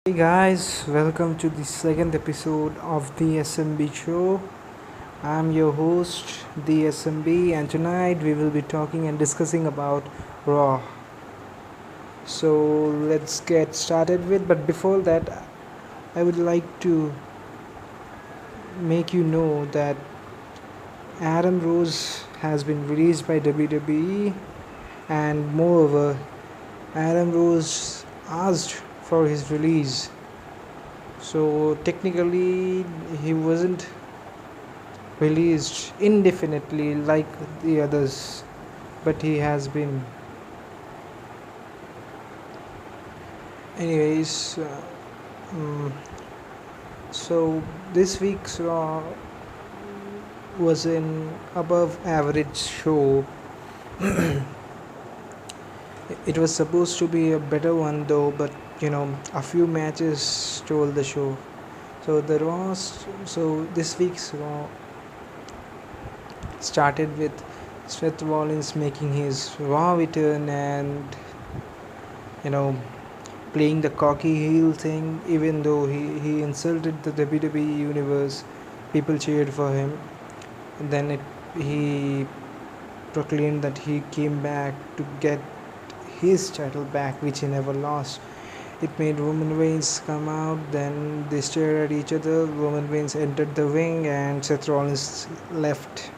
Hey guys, welcome to the second episode of the SmB Show. I'm your host, the SmB, and tonight we will be talking and discussing about Raw. So let's get started with. But before that, I would like to make you know that Adam Rose has been released by WWE, and moreover, Adam Rose asked for his release. So technically, he wasn't released indefinitely like the others, but he has been. Anyways, um, so this week's Raw was an above average show. It was supposed to be a better one though, but a few matches stole the show. So this week's Raw started with Seth Rollins making his Raw return and you know playing the cocky heel thing. Even though he insulted the WWE universe, people cheered for him. And then he proclaimed that he came back to get his title back, which he never lost. It made Roman Reigns come out, then they stared at each other. Roman Reigns entered the ring and Seth Rollins left.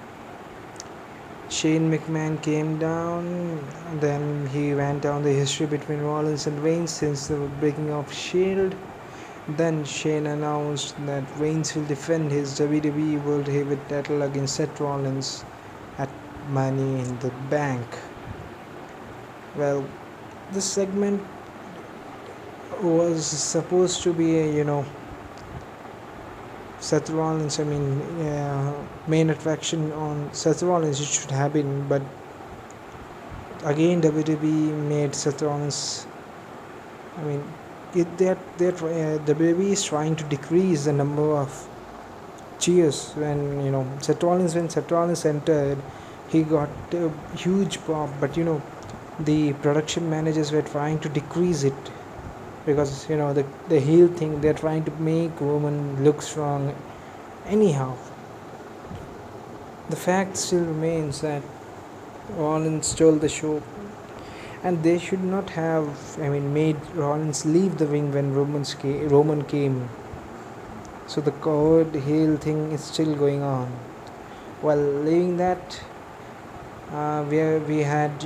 Shane McMahon came down, then he went down the history between Rollins and Reigns since the breaking of Shield. Then Shane announced that Reigns will defend his WWE World Heavyweight title against Seth Rollins at Money in the Bank. Well, this segment was supposed to be Seth Rollins, main attraction on Seth Rollins, it should have been, but again WWE made Seth Rollins, WWE is trying to decrease the number of cheers when Seth Rollins entered, he got a huge pop, but the production managers were trying to decrease it because the heel thing, they're trying to make Roman look strong. Anyhow, the fact still remains that Rollins stole the show, and they should not have made Rollins leave the ring when Roman came. So the coward heel thing is still going on. While leaving that, we had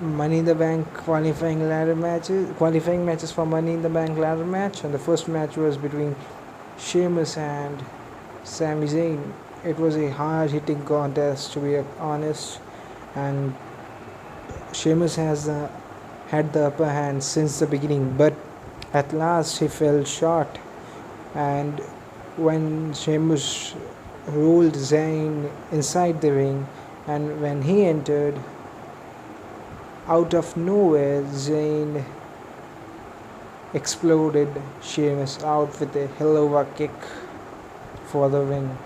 Money in the Bank qualifying matches for Money in the Bank ladder match, and the first match was between Sheamus and Sami Zayn. It was a hard-hitting contest, to be honest, and Sheamus has had the upper hand since the beginning, but at last he fell short. And when Sheamus rolled Zayn inside the ring, and when he entered, out of nowhere, Zayn exploded Sheamus out with a hell of a kick for the win.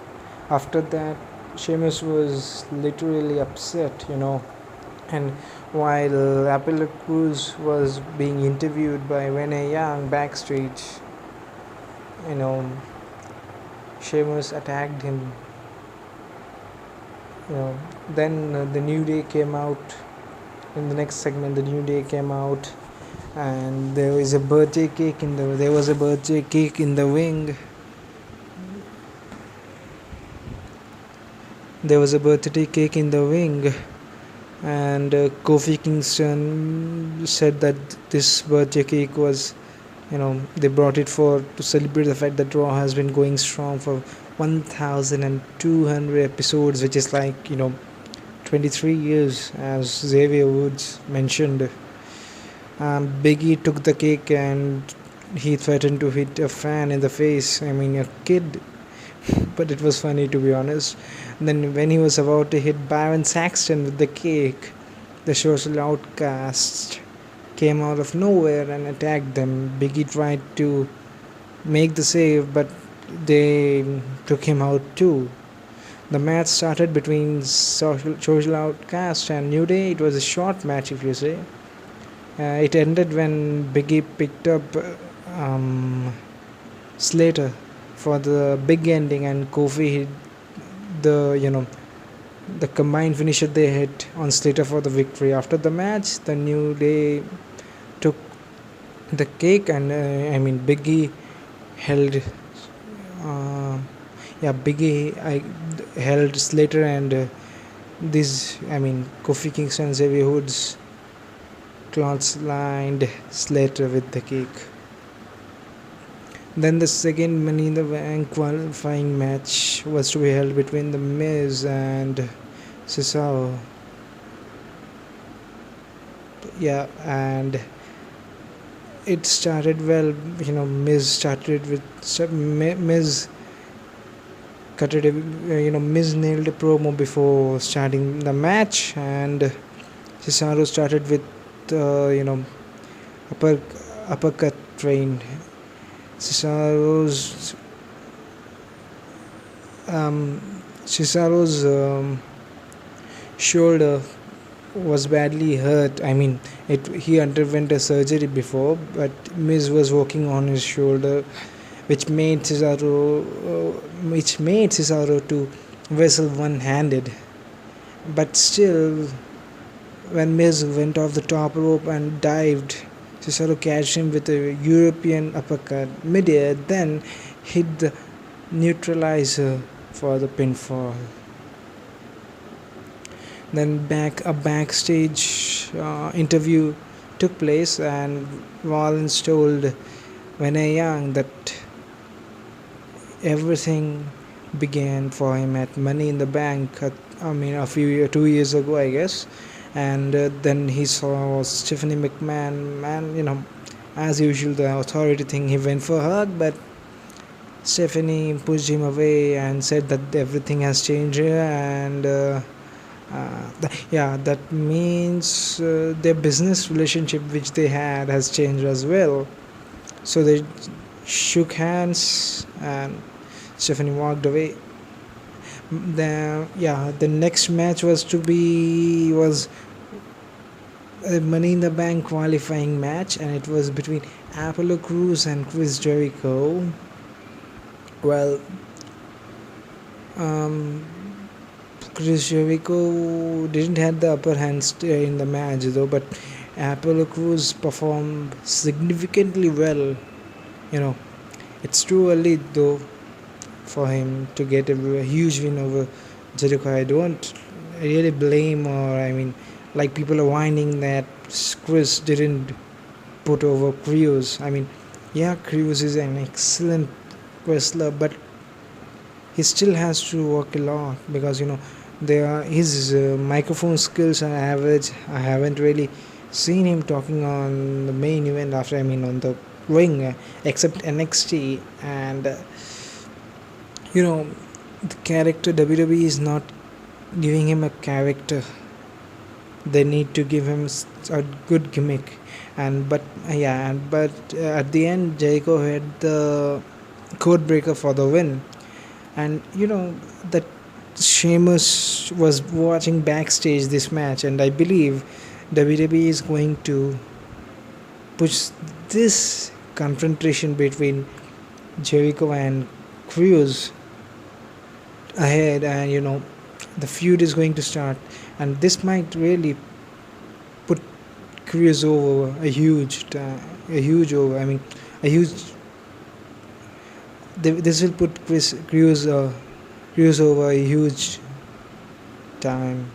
After that, Sheamus was literally upset, And while Apollo Crews was being interviewed by Renee Young backstage, Sheamus attacked him. Then the New Day came out. In the next segment, the New Day came out, and there was a birthday cake in the ring. There was a birthday cake in the ring, and Kofi Kingston said that this birthday cake was, they brought it to celebrate the fact that Raw has been going strong for 1,200 episodes, which is 23 years, as Xavier Woods mentioned. Big E took the cake and he threatened to hit a fan in the face. A kid. But it was funny, to be honest. Then when he was about to hit Byron Saxton with the cake, the social outcast came out of nowhere and attacked them. Big E tried to make the save, but they took him out too. The match started between Social Outcast and New Day. It was a short match, if you say. It ended when Big E picked up um, Slater for the big ending, and Kofi hit the the combined finisher they hit on Slater for the victory. After the match, the New Day took the cake, and Biggie held Biggie held Slater, and this Kofi Kingston and Xavier Woods clotheslined Slater with the cake. Then the second Money in the Bank qualifying match was to be held between The Miz and Cesaro. Yeah, and it started well. Miz started with Miz cutted a, Miz nailed a promo before starting the match, and Cesaro started with upper uppercut train. Cesaro's Cesaro's shoulder was badly hurt. He underwent a surgery before, but Miz was working on his shoulder, which made Cesaro to wrestle one-handed. But still, when Miz went off the top rope and dived, Cesaro catched him with a European uppercut midair, then hit the neutralizer for the pinfall. Then a backstage interview took place, and Rollins told Renee Young that everything began for him at Money in the Bank. A few 2 years ago, I guess. And then he saw Stephanie McMahon, and as usual, the authority thing, he went for a hug, but Stephanie pushed him away and said that everything has changed here, and that means their business relationship which they had has changed as well. So they shook hands, and Stephanie walked away. The next match was a Money in the Bank qualifying match, and it was between Apollo Crews and Chris Jericho. Well, Chris Jericho didn't have the upper hand in the match though, but Apollo Crews performed significantly well. It's too early though for him to get a huge win over Jericho. I don't really blame, or like people are whining that Chris didn't put over Crews. Crews is an excellent wrestler, but he still has to work a lot because his microphone skills are average. I haven't really seen him talking on the main event on the ring, except NXT, and the character WWE is not giving him a character. They need to give him a good gimmick, but at the end Jericho had the code breaker for the win. And that Sheamus was watching backstage this match, and I believe WWE is going to push this confrontation between Jericho and Crews ahead, and the feud is going to start, and this might really put Crews over a huge over. This will put Crews over a huge time.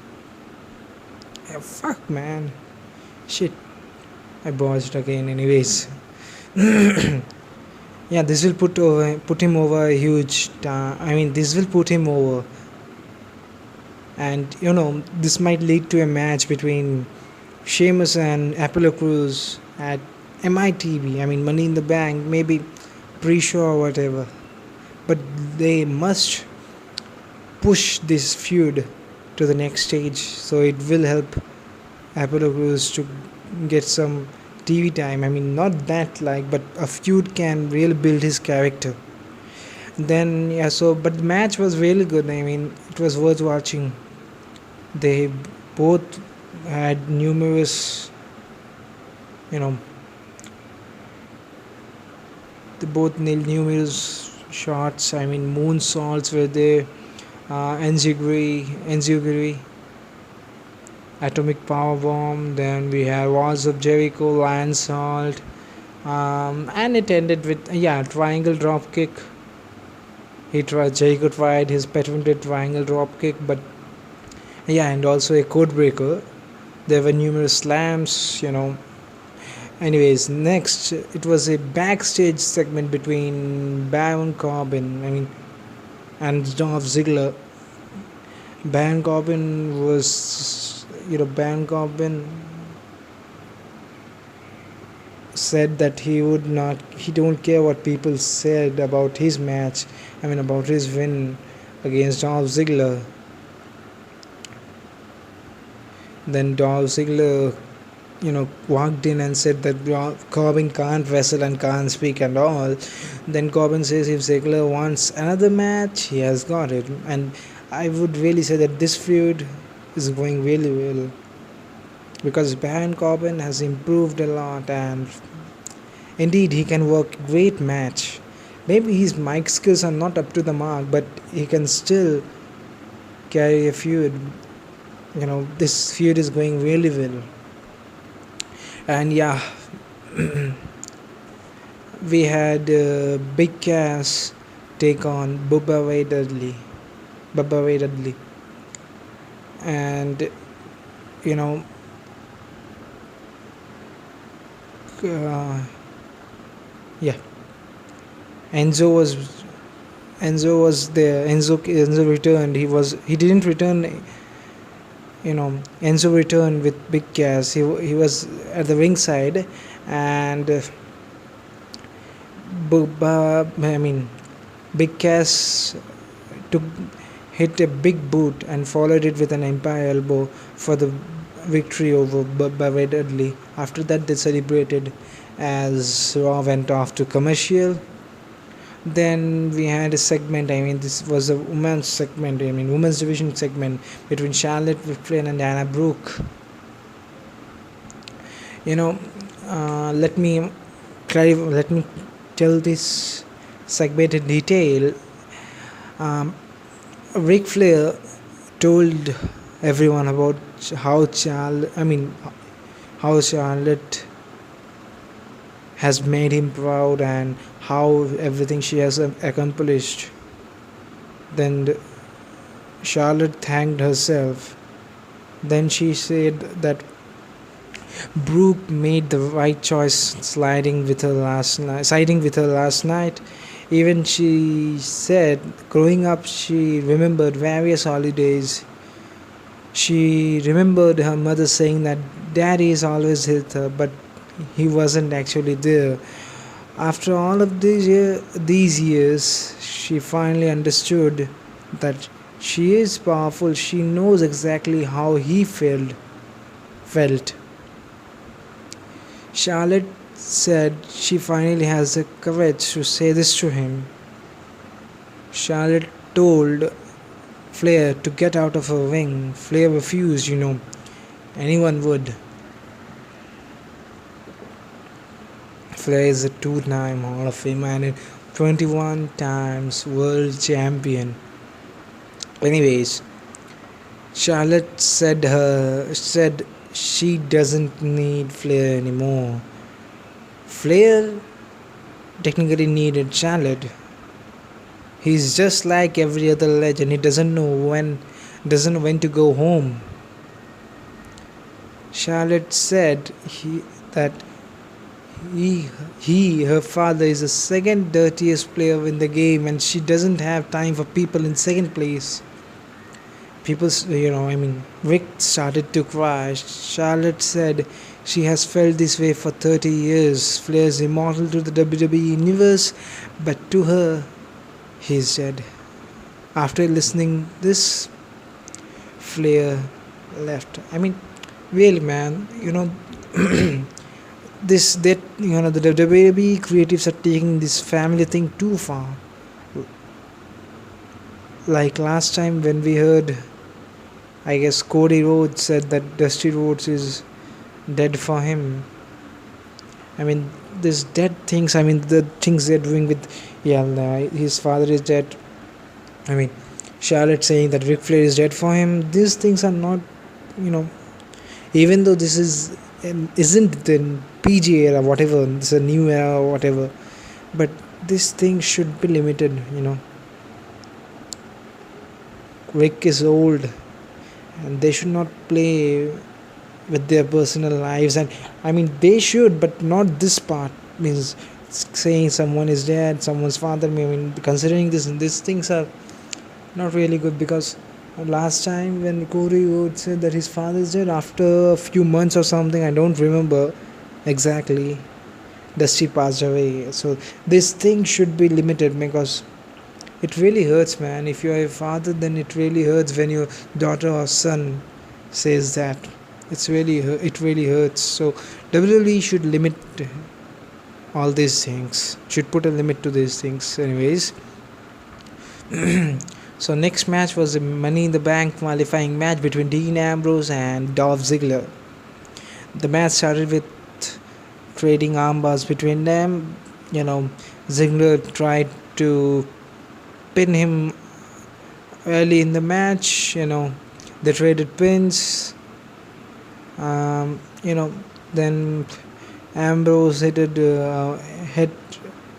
Fuck, man. Shit. I botched again. Anyways. This will put him over a huge time. This will put him over. And this might lead to a match between Sheamus and Apollo Crews at MITB. Money in the Bank, maybe pre-show or whatever. But they must push this feud to the next stage, so it will help Apollo Crews to get some TV time. Not that but a feud can really build his character. Then but the match was really good. It was worth watching. They both had numerous both nailed numerous shots. I mean, moonsaults were there. Enziguri, atomic power bomb. Then we have walls of Jericho, lion salt, and it ended with triangle drop kick. Jericho tried his patented triangle drop kick, but and also a code breaker. There were numerous slams. Anyways, next it was a backstage segment between Baron Corbin, and Dolph Ziggler. Baron Corbin said that he don't care what people said about his match. About his win against Dolph Ziggler. Then Dolph Ziggler, walked in and said that Corbin can't wrestle and can't speak and all. Then Corbin says if Ziggler wants another match, he has got it. And I would really say that this feud is going really well, because Baron Corbin has improved a lot, and indeed he can work a great match. Maybe his mic skills are not up to the mark, but he can still carry a feud. This feud is going really well. And we had Big Cass take on Bubba Ray Dudley. And yeah, Enzo was there. Enzo returned. He didn't return. Enzo returned with Big Cass. He was at the ringside, and Big Cass hit a big boot and followed it with an Empire Elbow for the victory over Bubba Dudley. After that, they celebrated as Raw went off to commercial. Then we had a segment. This was a women's segment. Women's division segment between Charlotte Flair and Anna Brooke. Let me tell this segment in detail. Ric Flair told everyone about how Charlotte has made him proud and how everything she has accomplished. Then Charlotte thanked herself. Then she said that Brooke made the right choice siding with her last night. Even she said growing up she remembered various holidays. She remembered her mother saying that Daddy is always with her, but he wasn't actually there. After all of these years, she finally understood that she is powerful. She knows exactly how he felt. Charlotte said she finally has the courage to say this to him. Charlotte told Flair to get out of her ring. Flair refused, anyone would. Flair is a 2-time Hall of Famer and 21 times world champion. Anyways, Charlotte said she doesn't need Flair anymore. Flair technically needed Charlotte. He's just like every other legend. He doesn't know when to go home. Charlotte said her father is the second dirtiest player in the game, and she doesn't have time for people in second place. Rick started to cry. Charlotte said she has felt this way for 30 years. Flair is immortal to the WWE universe, but to her, he's dead. After listening this, Flair left. Really, man, the WWE creatives are taking this family thing too far. Like last time when we heard, I guess Cody Rhodes said that Dusty Rhodes is dead for him. this dead things. I mean, the things they're doing with, yeah, his father is dead. I mean, Charlotte saying that Ric Flair is dead for him. These things are not, you know, even though this is isn't the PG era, whatever, this is a new era or whatever, but this thing should be limited. Rick is old, and they should not play with their personal lives. And I mean, they should, but not this part. Means saying someone is dead, someone's father. I mean, considering this, and these things are not really good, because last time when Corey Wood said that his father is dead after a few months or something, I don't remember exactly, Dusty passed away. So this thing should be limited, because it really hurts, man. If you're a father, then it really hurts when your daughter or son says that. It really hurts. So WWE should limit all these things. Should put a limit to these things. Anyways, so next match was a Money in the Bank qualifying match between Dean Ambrose and Dolph Ziggler. The match started with trading armbars between them. Ziggler tried to pin him early in the match. They traded pins. Then Ambrose hit head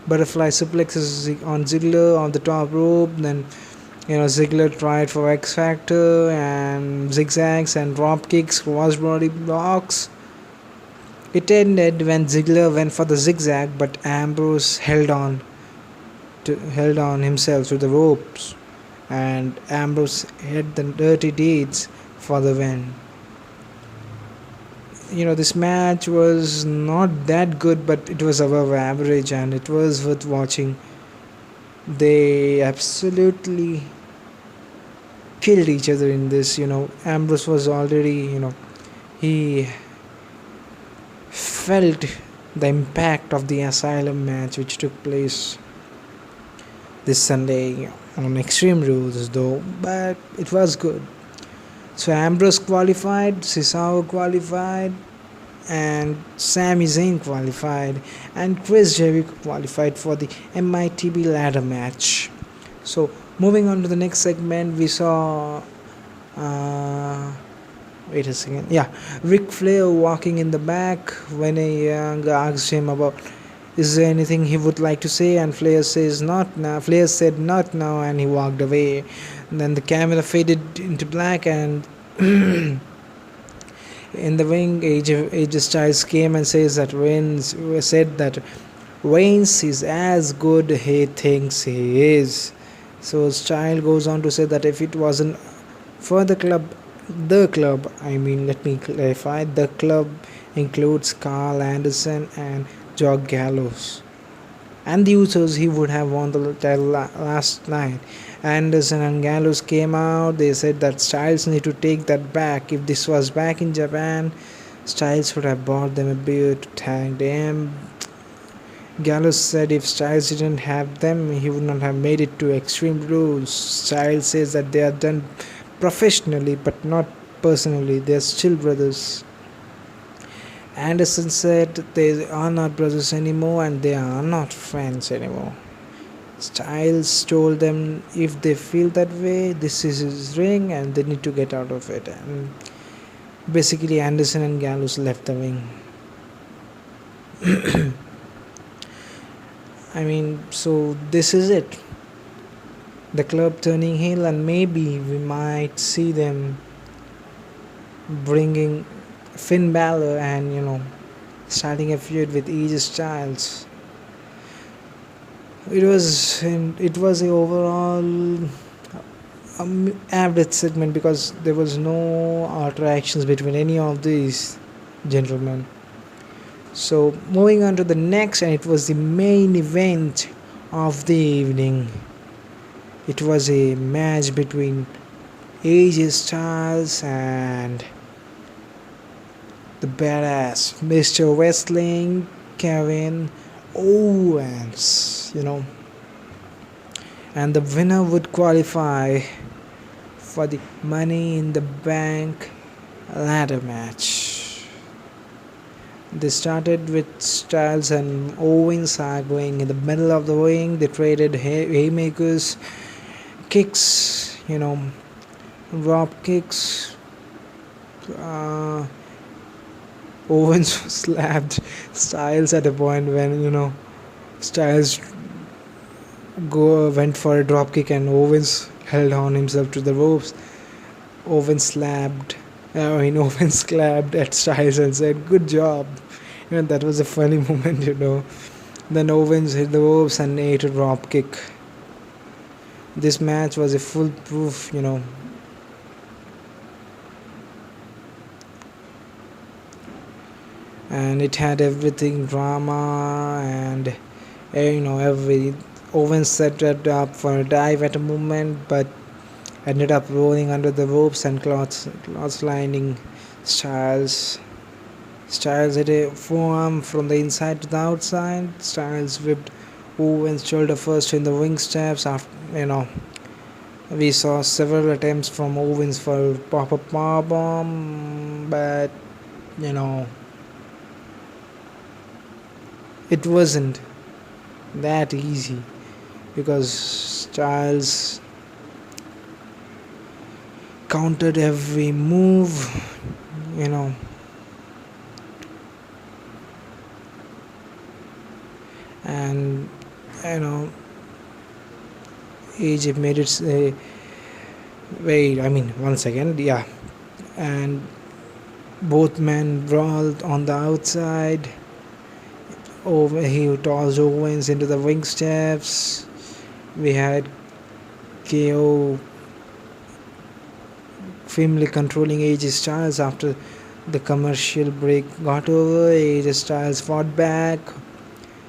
butterfly suplexes on Ziggler on the top rope. Then Ziggler tried for X Factor and zigzags and drop kicks, crossbody blocks. It ended when Ziggler went for the zigzag, but Ambrose held on himself to the ropes, and Ambrose had the dirty deeds for the win. This match was not that good, but it was above average and it was worth watching. They absolutely killed each other in this. Ambrose was already, he felt the impact of the Asylum match which took place this Sunday on Extreme Rules, though, but it was good. So Ambrose qualified, Cesaro qualified, and Sami Zayn qualified, and Chris Jericho qualified for the MITB ladder match. So moving on to the next segment, we saw wait a second. Yeah, Ric Flair walking in the back when a young asked him about, is there anything he would like to say, and Flair says not now. Flair said not now, and he walked away. And then the camera faded into black, and in the ring, AJ Styles came and said that Reigns is as good he thinks he is. So Styles goes on to say that if it wasn't for the club, let me clarify, the club includes Carl Anderson and Jock Gallows and the Usos, he would have won the title last night. Anderson and Gallows came out. They said that Styles need to take that back. If this was back in Japan, Styles would have bought them a beer to thank them. Gallows said if Styles didn't have them, he would not have made it to Extreme Rules. Styles says that they are done professionally but not personally. They are still brothers. Anderson said they are not brothers anymore and they are not friends anymore. Styles told them if they feel that way, this is his ring and they need to get out of it. And basically Anderson and Gallows left the ring. So this is it. The club turning heel, and maybe we might see them bringing Finn Balor and starting a feud with AJ Styles. It was a overall average segment because there was no interactions between any of these gentlemen. So moving on to the next, and it was the main event of the evening. It was a match between AJ Styles and the badass Mr. Wrestling Kevin Owens, and the winner would qualify for the Money in the Bank ladder match. They started with Styles and Owens arguing in the middle of the ring. They traded haymakers, kicks, drop kicks. Uh, Owens slapped Styles at a point when Styles go went for a drop kick and Owens held on himself to the ropes. Owens slapped. Owens clapped at Styles and said, "Good job." That was a funny moment. Then Owens hit the ropes and ate a drop kick. This match was a foolproof. And it had everything drama and every Owens set it up for a dive at a moment, but ended up rolling under the ropes and cloth lining Styles. Styles hit a forearm from the inside to the outside. Styles whipped Owens shoulder first in the ring steps. After we saw several attempts from Owens for pop-up powerbomb, but it wasn't that easy because Styles countered every move, and AJ made it wait, one second, yeah, and both men brawled on the outside. He tossed Owens into the ring steps. We had KO firmly controlling AJ Styles. After the commercial break got over, AJ Styles fought back.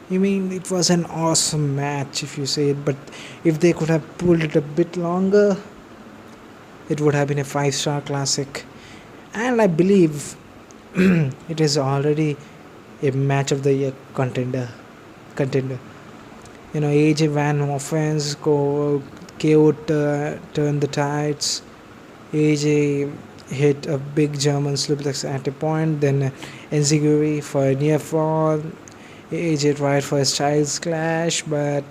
It was an awesome match if you say it, but if they could have pulled it a bit longer, it would have been a 5-star classic. And I believe it is already a match of the year contender. AJ van offense, KO turned the tides. AJ hit a big German suplex at a point, then Enziguri for a near fall. AJ tried for a Styles clash, but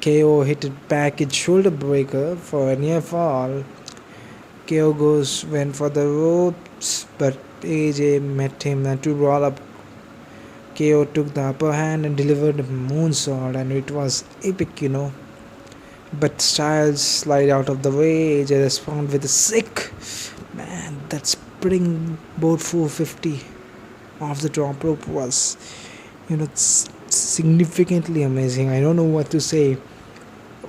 KO hit a package shoulder breaker for a near fall. KO went for the ropes, but AJ met him and to roll up. KO took the upper hand and delivered a moonsault, and it was epic. But Styles slid out of the way. AJ responded with a sick. Man, that's putting both 450 off the top rope was, significantly amazing. I don't know what to say.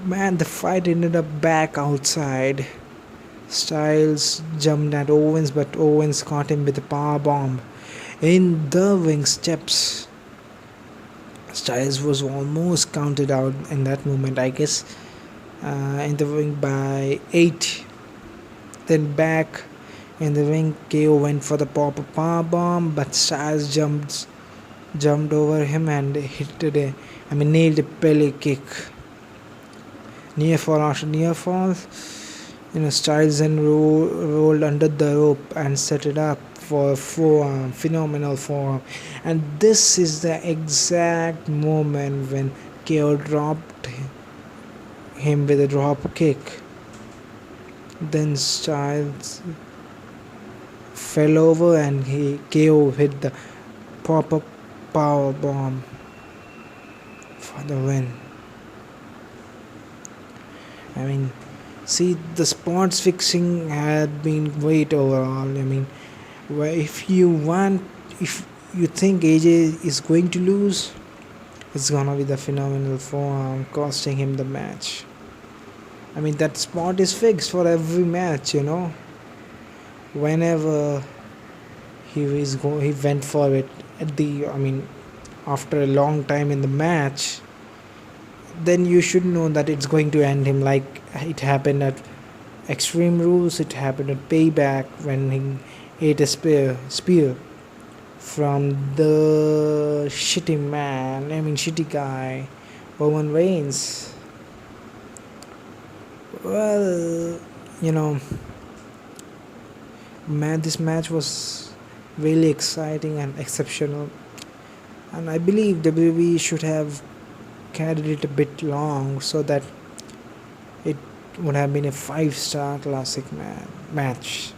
Man, the fight ended up back outside. Styles jumped at Owens, but Owens caught him with a power bomb in the ring steps. Styles was almost counted out in that moment, I guess, in the ring by 8. Then back in the ring, KO went for the pop-up power bomb, but Styles jumped over him and nailed a belly kick. Near fall after near fall. Styles then rolled under the rope and set it up for a forearm, phenomenal forearm. And this is the exact moment when KO dropped him with a drop kick. Then Styles fell over and KO hit the pop-up power bomb for the win. See, the spots fixing had been great overall. If you think AJ is going to lose, it's gonna be the phenomenal forearm costing him the match. That spot is fixed for every match. Whenever he went for it after a long time in the match, then you should know that it's going to end him, like it happened at Extreme Rules, it happened at Payback when he ate a spear from the shitty guy, Roman Reigns. Well, man, this match was really exciting and exceptional. And I believe WWE should have carried it a bit long so that it would have been a 5-star classic match,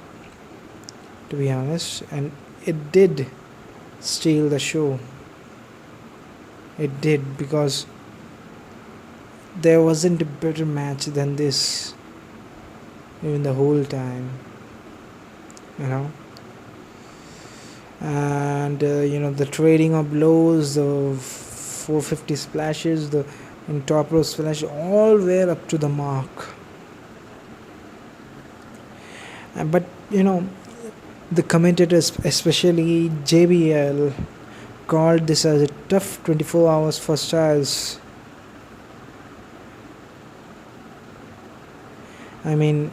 to be honest. And it did steal the show. It did, because there wasn't a better match than this even the whole time, you know. And the trading of blows, the 450 splashes, the top row splash, all were up to the mark. But the commentators, especially JBL, called this as a tough 24 hours for Styles. I mean,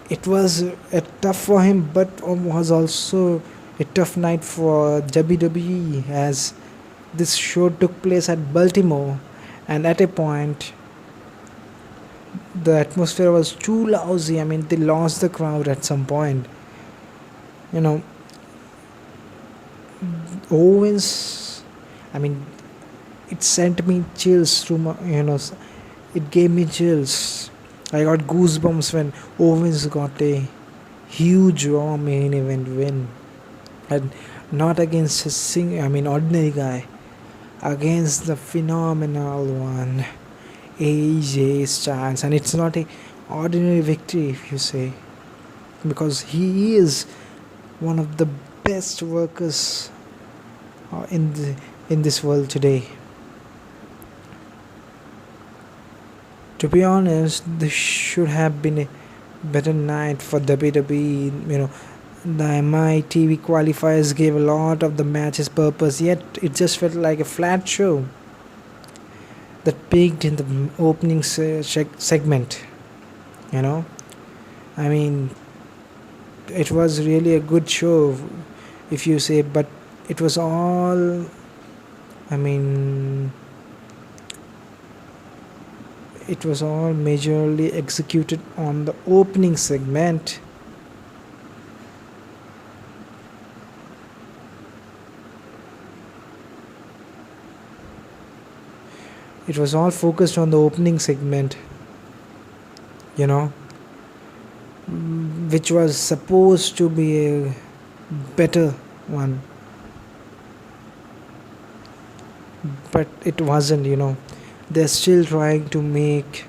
it was a tough for him, but was also a tough night for WWE, as this show took place at Baltimore, and at a point the atmosphere was too lousy. I mean, they lost the crowd at some point. Owens, I mean, it sent me chills through my, it gave me chills. I got goosebumps when Owens got a huge Raw main event win, and not against a ordinary guy, against the phenomenal one, AJ Styles. And it's not a ordinary victory, if you say, because he is one of the best workers in this world today. To be honest, this should have been a better night for WWE. The MITV qualifiers gave a lot of the match's purpose, yet it just felt like a flat show that peaked in the opening segment. I mean, it was really a good show, if you say, but it was all, it was all majorly executed on the opening segment. It was all focused on the opening segment, which was supposed to be a better one. But it wasn't. They're still trying to make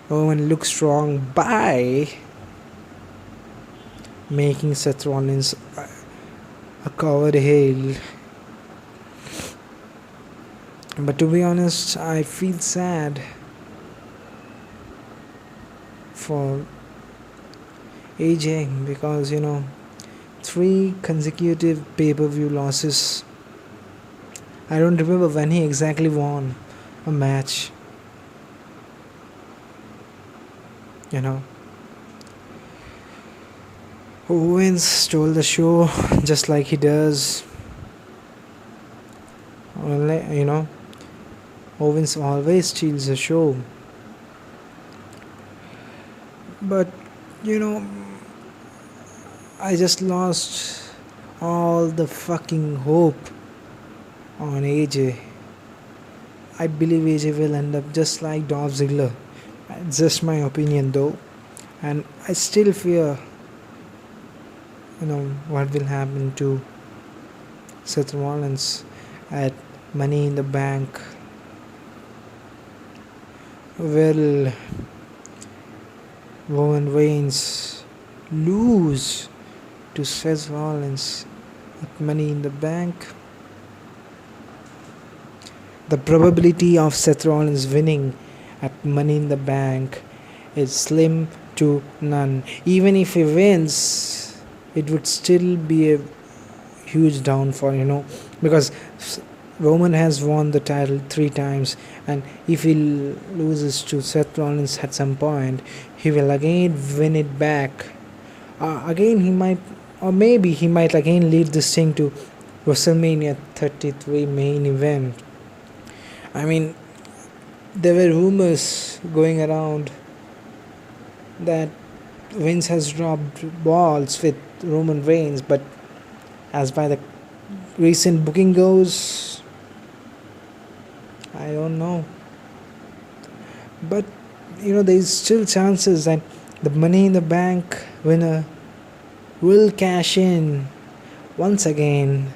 Owen look strong by making Seth Rollins a covered heel. But to be honest, I feel sad for AJ, because 3 consecutive pay-per-view losses. I don't remember when he exactly won a match. Owens stole the show just like he does. Owens always steals the show. But I just lost all the fucking hope on AJ. I believe AJ will end up just like Dolph Ziggler. It's just my opinion though. And I still fear what will happen to Seth Rollins at Money in the Bank. Will Roman Reigns lose to Seth Rollins at Money in the Bank? The probability of Seth Rollins winning at Money in the Bank is slim to none. Even if he wins, it would still be a huge downfall, because Roman has won the title 3 times, and if he loses to Seth Rollins at some point, he will again win it back. Again, he might, or maybe he might again lead this thing to WrestleMania 33 main event. I mean, there were rumors going around that Vince has dropped balls with Roman Reigns, but As by the recent booking goes, I don't know. But there's still chances that the Money in the Bank winner will cash in once again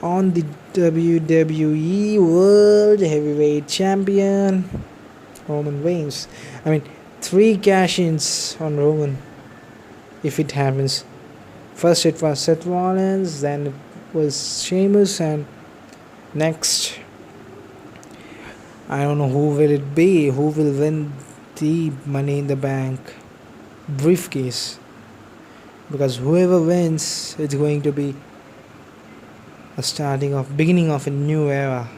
on the WWE World Heavyweight Champion Roman Reigns. I mean, 3 cash-ins on Roman if it happens. First it was Seth Rollins, then it was Sheamus, and next I don't know who will it be, who will win the Money in the Bank briefcase, because whoever wins, it's going to be a beginning of a new era.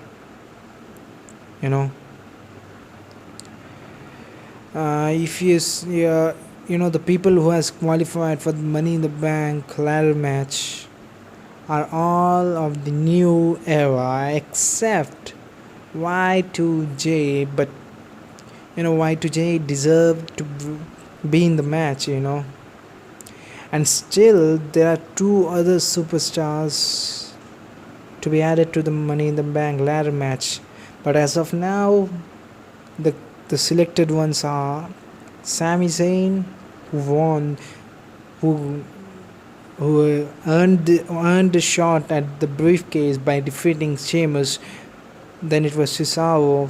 If the people who has qualified for the Money in the Bank ladder match are all of the new era except Y2J, but Y2J deserved to be in the match, and still there are 2 other superstars to be added to the Money in the Bank ladder match, but as of now the selected ones are Sami Zayn, who earned the shot at the briefcase by defeating Sheamus. Then it was Cesaro,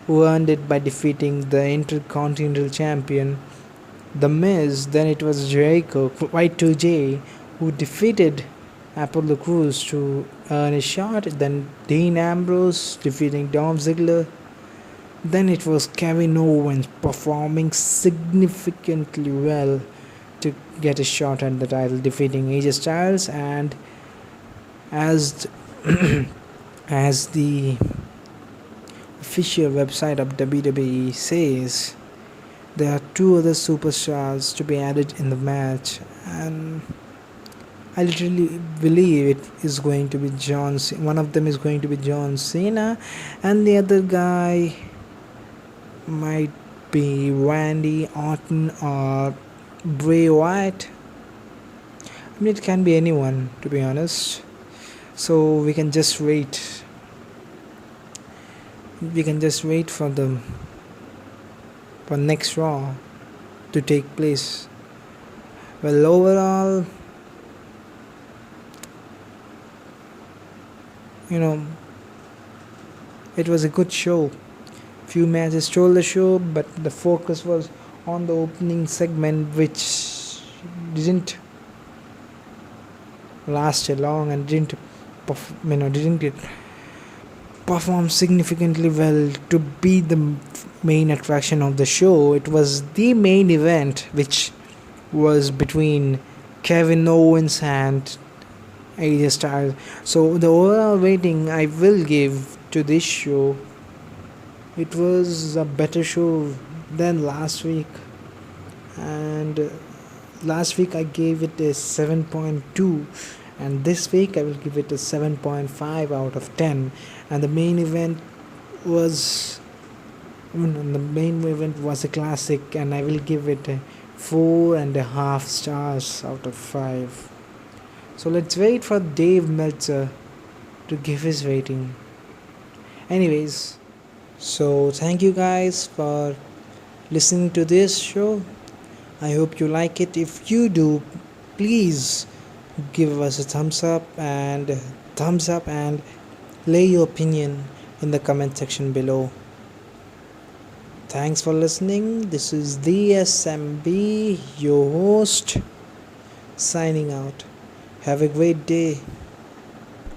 who earned it by defeating the Intercontinental Champion, The Miz. Then it was Jericho, Y2J, who defeated Apollo Crews to earn a shot. Then Dean Ambrose defeating Dolph Ziggler. Then it was Kevin Owens performing significantly well to get a shot at the title, defeating AJ Styles. And as as the official website of WWE says, there are 2 other superstars to be added in the match, and I literally believe it is going to be one of them is going to be John Cena, and the other guy might be Randy Orton or Bray Wyatt. I mean, it can be anyone, to be honest. So we can just wait. For next Raw to take place. Well, overall, it was a good show. Few matches stole the show, but the focus was on the opening segment, which didn't last long and didn't perform significantly well to be the main attraction of the show. It was the main event, which was between Kevin Owens and AJ Styles. So the overall rating I will give to this show, it was a better show than last week, and last week I gave it a 7.2, and this week I will give it a 7.5 out of 10. And the main event was a classic, and I will give it a 4.5 stars out of 5. So let's wait for Dave Meltzer to give his rating. Anyways, so thank you guys for listening to this show. I hope you like it. If you do, please give us a thumbs up and lay your opinion in the comment section below. Thanks for listening. This is the SmB, your host, signing out. Have a great day.